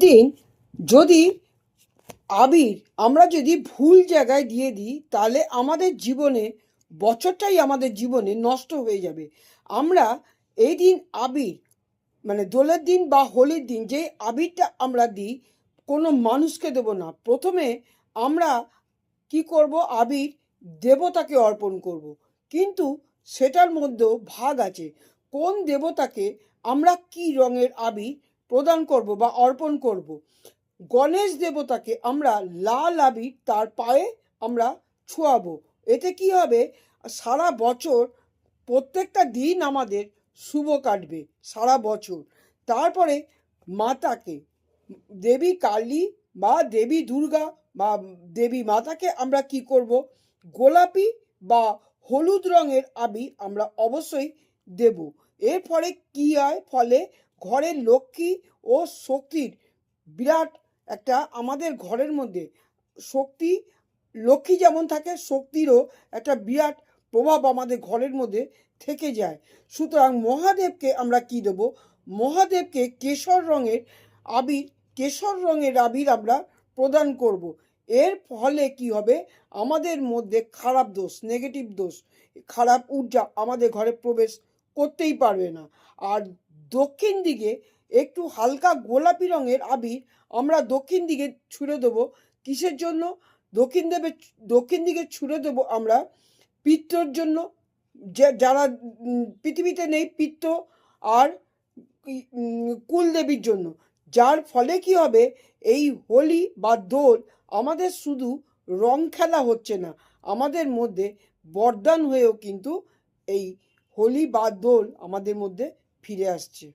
দিন যদি আবির আমরা যদি ভুল জায়গায় দিয়ে দিই তাহলে আমাদের জীবনে বছরটাই আমাদের জীবনে নষ্ট হয়ে যাবে। আমরা এই দিন আবির মানে দোলের দিন বা হোলির দিন যে আবিরটা আমরা দিই কোনো মানুষকে দেব না। প্রথমে আমরা কি করব, আবির দেবতাকে অর্পণ করব। কিন্তু সেটার মধ্যেও ভাগ আছে, কোন দেবতাকে আমরা কি রঙের আবির প্রদান করব বা অর্পণ করব। গণেশ দেবতাকে আমরা লাল আবির তার পায়ে আমরা ছোঁয়াবো। এতে কি হবে, সারা বছর প্রত্যেকটা দিন আমাদের শুভ কাটবে সারা বছর। তারপরে মাতাকে, দেবী কালী বা দেবী দুর্গা বা দেবী মাতাকে আমরা কি করব, গোলাপি বা হলুদ রঙের আবির আমরা অবশ্যই দেব। এর ফলে কি হয়, ফলে ঘরের লক্ষ্মী ও শক্তির বিরাট একটা আমাদের ঘরের মধ্যে শক্তি, লক্ষ্মী যেমন থাকে শক্তিরও একটা বিরাট প্রভাব আমাদের ঘরের মধ্যে থেকে যায়। সুতরাং মহাদেবকে আমরা কি দেব, মহাদেবকে কেশর রঙের আবির, কেশর রঙের আবির আমরা প্রদান করব। এর ফলে কি হবে, আমাদের মধ্যে খারাপ দোষ, নেগেটিভ দোষ, খারাপ ঊর্জা আমাদের ঘরে প্রবেশ করতেই পারবে না। আর দক্ষিণ দিকে একটু হালকা গোলাপি রঙের আবির আমরা দক্ষিণ দিকে ছুঁড়ে দেবো। কিসের জন্য দক্ষিণ দিকে ছুঁড়ে দেবো আমরা পিত্তর জন্য, যারা পৃথিবীতে নেই, পিত্ত আর কুলদেবীর জন্য। যার ফলে কি হবে, এই হোলি বা দোল আমাদের শুধু রং খেলা হচ্ছে না, আমাদের মধ্যে বরদান হয়েও কিন্তু এই হোলি বা দোল আমাদের মধ্যে ফিরে আসছে।